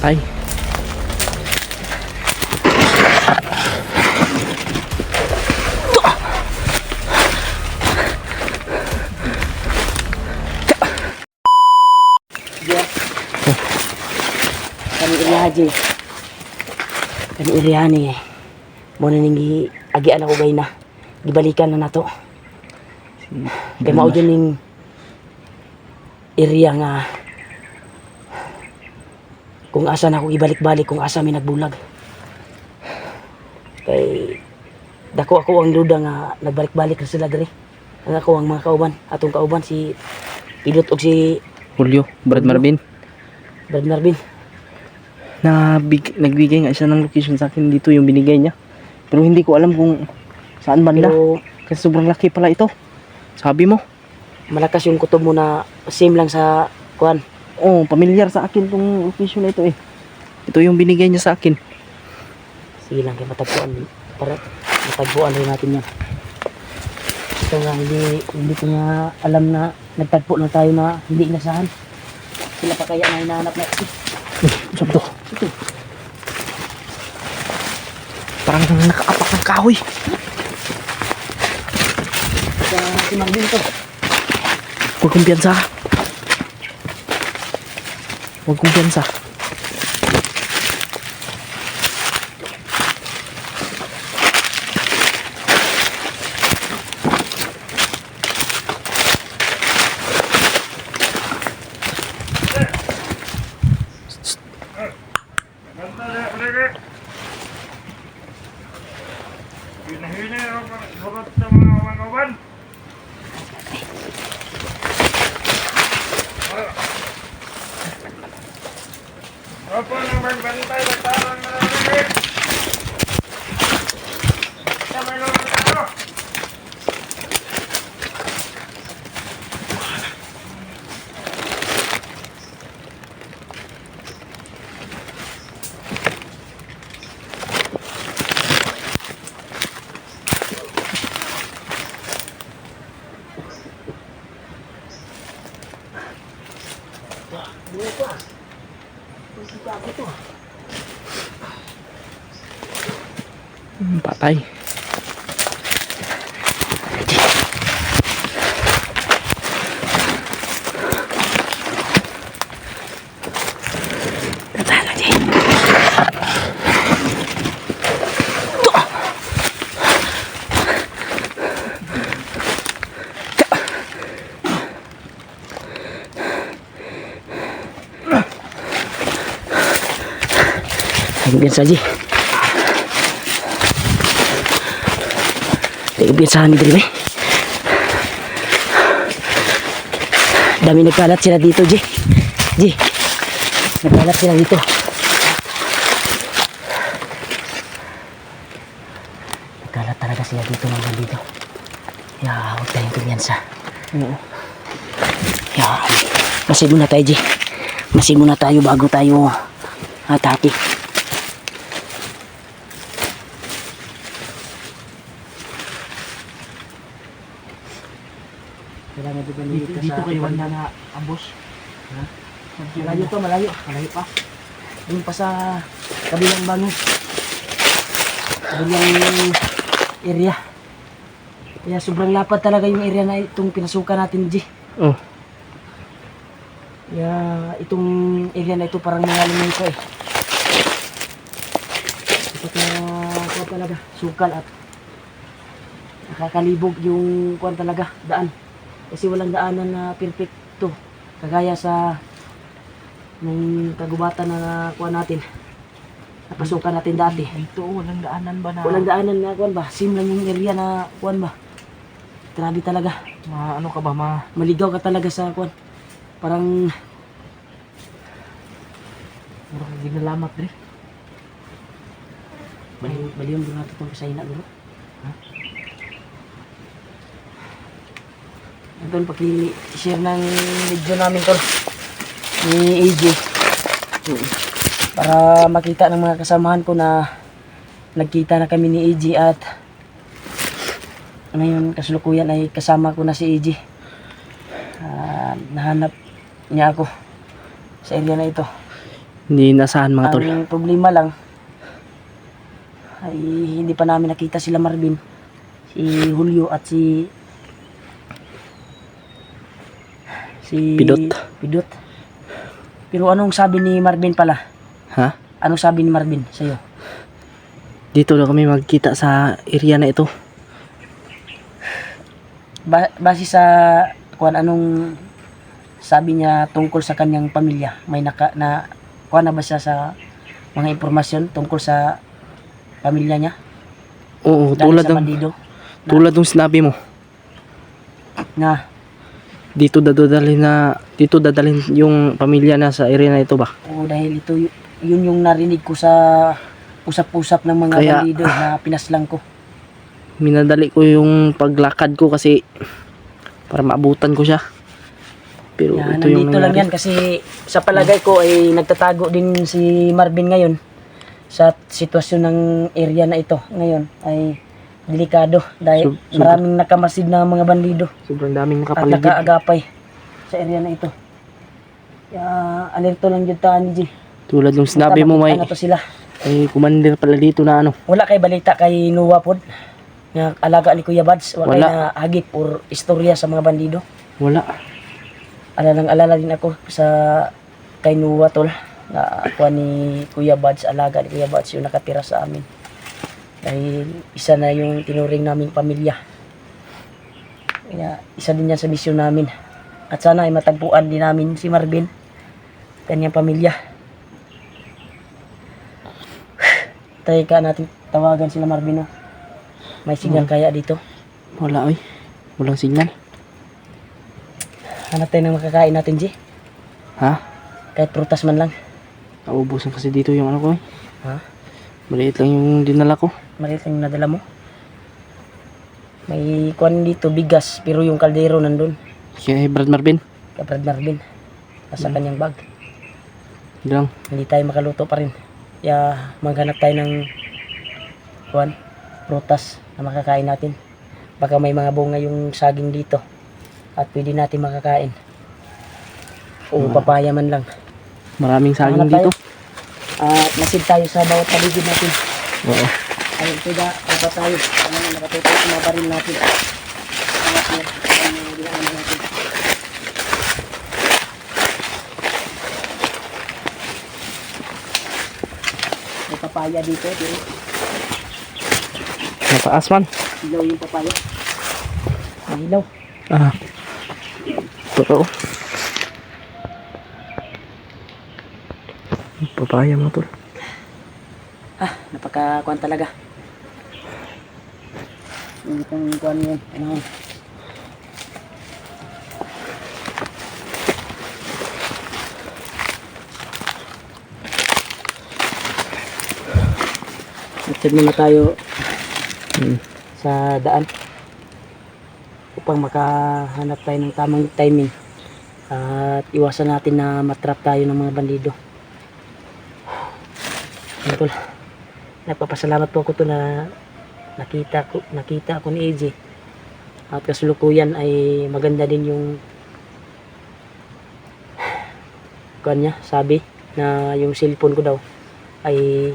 Patay. Kami irihaji. Kami irihani eh. Muna nang agian ako gay na. Gibalikan na nato. Kaya mao dyan ning iriya nga kung asa na ako ibalik-balik, kung asa may nagbulag. Kay dako ako ang duda nga nagbalik-balik na sila diri. Ang ako ang mga kauban, atong kauban si Pilot og si Julio, Brad Marvin. Brad Marvin. Nagbigay nga siya ng location sa akin, dito yung binigay niya. Pero hindi ko alam kung saan banda. Pero Kasi sobrang laki pala ito. Sabi mo. malakas yung kutob mo na same lang sa kuan. Oh, pamilyar sa akin tong location na ito eh. Ito yung binigay niya sa akin. Sige lang kay matagpuan para matagpuan rin natin yan. Ito nga hindi ko nga alam na nagtagpo na tayo na hindi inasahan. Sila pa kaya na hinahanap natin. Saan to? Ito. Parang nakaapak ng kahoy. Si Marvin to. Huwag kumpiyansa. Huwag kumpiyansa. Hina-hina ang bagot sa mga kawan. Opo nang magbantay, nagtarang na namin. Sabay lang tayo. Patay. Biasa aja. Biasahan ni diri. Dami nagkalat sila dito, Ji. Ji. Nagkalat sila dito. Nagkalat talaga sila dito mga dito. Ya, huwag tayong kumyansa. Ya, masin muna tayo, Ji. Masin muna tayo bago tayo atake. Dito kayo wala na ambos. Ha? Malayo pa, malayo pa. Doon pa sa kabilang bangin. Kabilang area. Kaya sobrang lapad talaga yung area na itong pinasukan natin, G. Oh. Kaya itong area na ito parang nangalimay ko eh. Ito kaya talaga, sukal at nakakalibog yung kuwan talaga, daan. Kasi walang daanan na perfecto. Kagaya sa nung kagubatan na kuwan natin. Napasukan natin dati. Dito, walang daanan ba na? Walang daanan na kuwan ba? Sim lang yung area na kuwan ba? Grabe talaga. Ano ka ba, Maligaw ka talaga sa kuwan. Parang Mura ka ginalamat, Dre. baliw mo natin itong kasayna dito. Ha? Ito, paki-share ng video namin to ni AJ. Para makita ng mga kasamahan ko na nagkita na kami ni AJ at ngayon kasalukuyan ay kasama ko na si AJ. Nahanap niya ako sa area na ito. Hindi inasahan mga tol. Ang problema lang ay hindi pa namin nakita sila Marvin, si Julio at si Pidot. Pidot. Pero anong sabi ni Marvin pala? Ha? Anong sabi ni Marvin sa'yo? Dito na kami magkita sa area na ito. Base sa kung anong sabi niya tungkol sa kanyang pamilya, may kuha na ba siya sa mga impormasyon tungkol sa pamilya niya? Oo, Dahil tulad sa ng bandido tulad ng sinabi mo. na Dito dadalhin yung pamilya na sa area na ito ba? o dahil ito yun yung narinig ko sa usap-usap ng mga Kaya- bandido na pinaslang ko. Minadali ko yung paglakad ko kasi para maabutan ko siya. Pero Yan, ito yung nandito lang nangyari. yan kasi sa palagay ko ay nagtatago din si Marvin ngayon sa sitwasyon ng area na ito ngayon ay delikado dahil maraming nakamasid na mga bandido Sobrang daming at nakapaligid. nakaagapay sa area na ito. Kaya alerto lang dyan taan, G. Tulad ng sinabi mo may Ano to sila? commander pala dito na ano. Wala kay balita kay Nuwa pod nga alaga ni Kuya Bads. Wala kay Wala. na hagip or istorya sa mga bandido. Wala. Alala din ako sa kay Nuwa tol na ako ni Kuya Bads, alaga ni Kuya Bads yung nakatira sa amin. Dahil isa na yung tinuring naming pamilya. Kaya isa din yan sa misyon namin. At sana ay matagpuan din namin si Marvin, kanyang pamilya. Tayo ka natin tawagan sila Marvin. No? May signal kaya dito. Wala oy. Walang signal. Hanap tayo ng makakain natin, G. Ha? Kahit prutas man lang. Naubusan kasi dito yung ano ko eh. Ha? Maliit lang yung dinala ko. Maliit lang yung nadala mo. May kuwan dito, bigas, pero yung kaldero nandun. Kaya Brad Marvin. Kaprad Marvin. Nasa kanyang bag. Hindi lang. Hindi tayo makaluto pa rin. Kaya maghanap tayo ng kuwan, prutas na makakain natin. Baka may mga bunga yung saging dito. At pwede natin makakain. O papaya man lang. Maraming saging Hanap tayo. dito. At masid tayo sa bawat paligid natin. Oo. Ay, pwede pa tayo. Nakatutok sa mga baril natin. Ang dinaanan natin. May papaya dito. Pero Mataas man. ilaw yung papaya. Ang ilaw. Ah. Totoo. Papaya mo tol. Napakakuan talaga. Itong kuan yun. Ano? Check muna tayo sa daan upang makahanap tayo ng tamang timing at iwasan natin na matrap tayo ng mga bandido. Tol, nagpapasalamat po ako to na nakita ako ni AJ at kasulukuyan ay maganda din yung kanya sabi na yung cellphone ko daw ay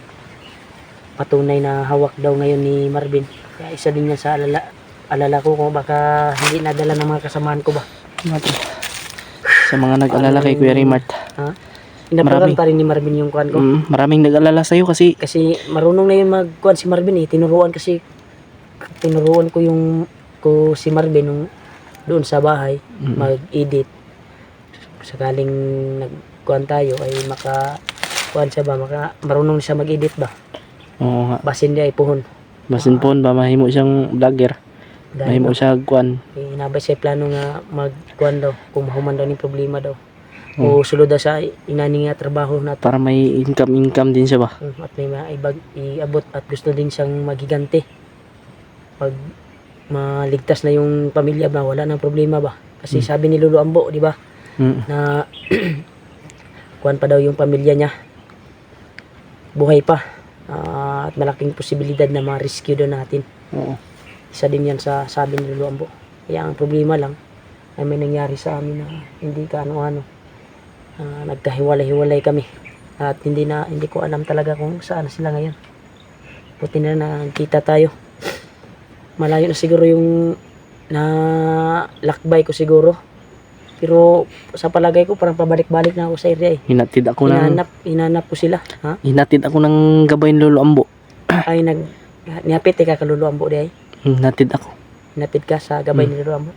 patunay na hawak daw ngayon ni Marvin. Kaya isa din yan sa alala ko kung baka hindi nadala ng mga kasamahan ko ba. Sa mga nag-alala kay Kuya Raymart. Ha? Inaparan pa rin ni Marvin yung kuan ko. Maraming nag-alala sa'yo kasi Kasi marunong na yun magkuan si Marvin eh. Tinuruan ko si Marvin nung doon sa bahay mag-edit. Sakaling nagkuan tayo ay kuan siya ba, marunong siya mag-edit ba. oo nga. Basin niya ay puhon. Basin po ba mahimo siyang vlogger. Dahil Mahimo siya kuan. inabay siya plano nga magkuan daw kung mahuman daw ni problema daw. O sulod daw sa inani nga trabaho natin. Para may income din siya ba. At may iabot at gusto din siyang magigante. Pag maligtas na yung pamilya ba, wala nang problema ba. Kasi sabi ni Lolo Ambo, di ba, na kuan pa daw yung pamilya niya. Buhay pa. At malaking posibilidad na ma-rescue daw natin. Oo. Isa din yan sa sabi ni Lolo Ambo. Kaya ang problema lang ay may nangyari sa amin na hindi ka ano-ano. Nagkahiwalay-hiwalay kami. At hindi ko alam talaga kung saan sila ngayon. Buti na nakita tayo. Malayo na siguro yung na lakbay ko siguro. Pero sa palagay ko parang pabalik-balik na ako sa area eh. Hinatid ako ng Hinanap ko sila. Ha? hinatid ako ng gabay ni Lolo Ambo. Ay nihapit ka Lolo Ambo di ay. Hinatid ako. Hinapit ka sa gabay ni Lolo Ambo.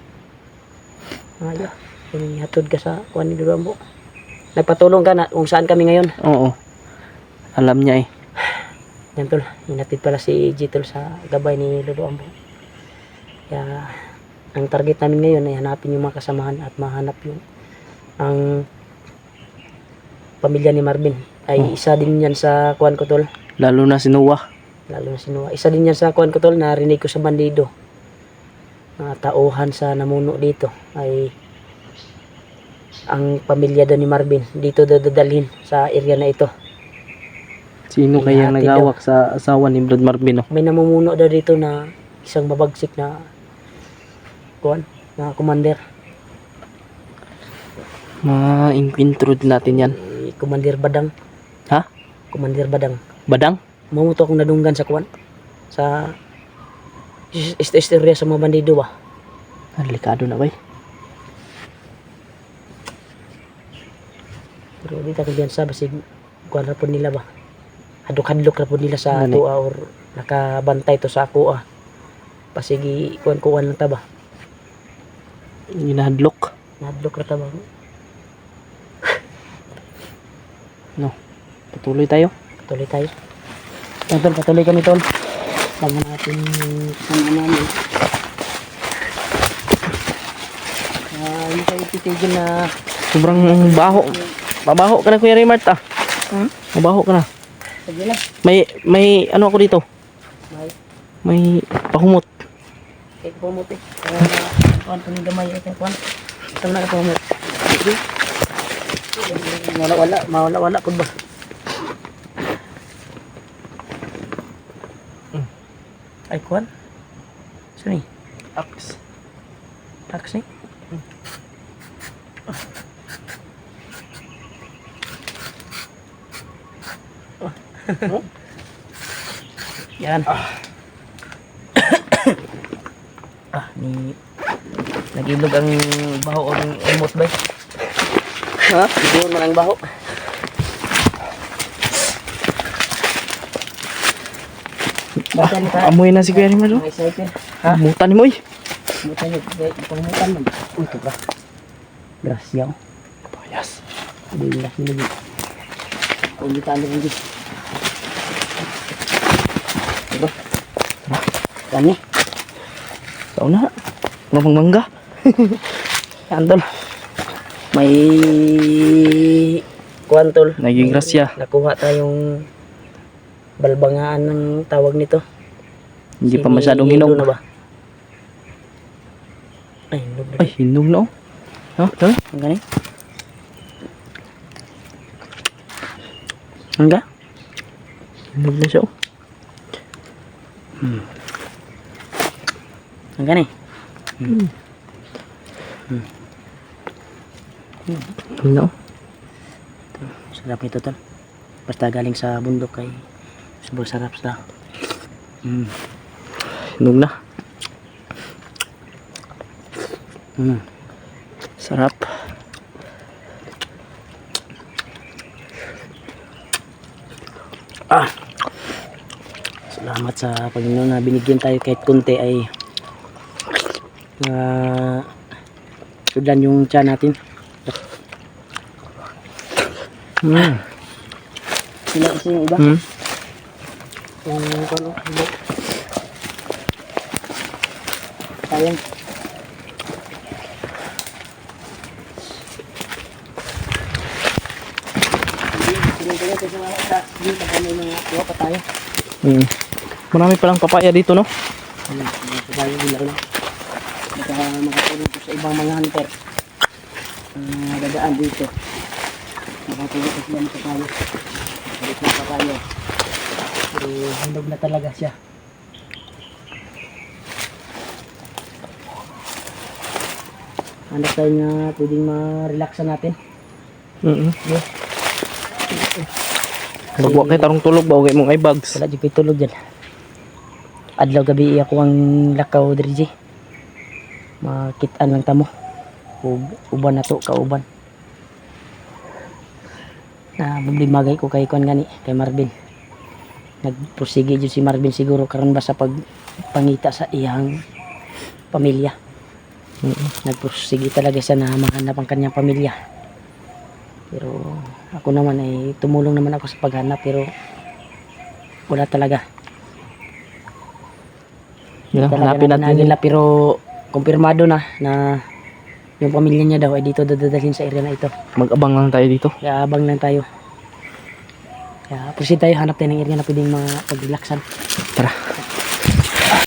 Ayo. Hatod ka sa kuan ni Lolo Ambo. Nagpatulong ka na kung saan kami ngayon. Oo. Alam niya eh. Yan tol, hinatid pala si G tol sa gabay ni Lolo Ambo. Kaya ang target namin ngayon ay hanapin yung mga kasamahan at mahanap yung ang pamilya ni Marvin. Ay isa din yan sa kuan ko tol. Lalo na si Noah. Lalo na si Noah. Isa din yan sa kuan ko tol, narinig ko sa bandido. Mga tauhan sa namuno dito ay ang pamilya daw ni Marvin dito dadalhin sa area na ito. Sino kaya Hinatid nagawak sa asawa ni Brad Marvin? Oh? May namumuno daw dito na isang mabagsik na kuan, na commander. Ma-intro natin yan. Commander Badang. Ha? Commander Badang. Badang? Mamuto akong nadunggan sa kuan. Sa istorya sa mga bandido ba? Delikado na ba eh? Pero dito ako diyan sa basig kuan ra po nila ba? Hadlok-hadlok ra po nila sa Gani. tuwa or nakabantay to sa ako ah. Pasigi kuan-kuan lang ta ba? Ginahadlok. Hadlok ra ta ba? No. Patuloy tayo. Patuloy tayo. Tol, patuloy kami tol. Tingnan natin yung kasama namin. Hindi tayo titigil na Sobrang baho. Mabaho ka na Kuya Raymart ah. Mabaho ka na. sige lang. May ano ako dito. May pahumot. Kaya pumot eh. Kuhan po ng gamay ito. Kuhan. Ito na ka pumot. Mawala po ba? Ay kuhan. Saan eh? Aks. Taxi? Yan. Nagilog ang baho ang umot ba? Ha? Siguro man ang baho. Butan ka. Amoy na si Kuya Raymart. Oh. May cycle. Ha? Mutan ni mo eh. Butan yun. Pangmutan man. Ito ba? Grasya ko. Payas. Hindi lang sinigit. Kung kita ano rin dito. Ito. Kani. Tao na. Mapang mangga. Antol. May kuantol. Naging grasya. Nakuha tayong balbangaan ng tawag nito. Hindi pa masyadong hinog. Na ba? Ay, hinog na. Ay, hinog na oh. Ha? Tara. Ang gani? Hangga? Hinog na siya oh. Ang gani? Ano? Sarap nito tol. Basta galing sa bundok kay sobrang sarap sa. Hinog na. Sarap. Salamat sa Panginoon na binigyan tayo kahit konti ay sudan yung tiyan natin. Sila kasi yung iba. Yung ano, sayang. Marami palang papaya dito no? Kabayo nila lang. Baka makatulong po sa ibang mga hunter. Dadaan dito. Makatulong po sila sa kapayo. Balik na kapayo. Handog na talaga siya. Hanap tayo na pwedeng ma-relaxan natin. Yeah. Pag wa kay tarong tulog ba okay mong eyebags. Wala dyan ko'y tulog dyan. Adlaw gabi ako ang lakaw diri. Makitaan lang tamo. Uban na to, kauban. Na maglimagay ko kay Kwan gani, kay Marvin. Nagpursige dyan si Marvin siguro karon ba sa pagpangita sa iyang pamilya. Nagpursige talaga siya na mahanap ang kanyang pamilya. Pero ako naman ay tumulong naman ako sa paghanap pero wala talaga. Yeah, Talaga hanapin natin. nila pero kumpirmado na yung pamilya niya daw ay dito dadalhin sa area na ito. Mag-abang lang tayo dito. Kaya abang lang tayo. Kaya proceed tayo, hanap tayo ng area na pwedeng mapag-relaxan. Tara.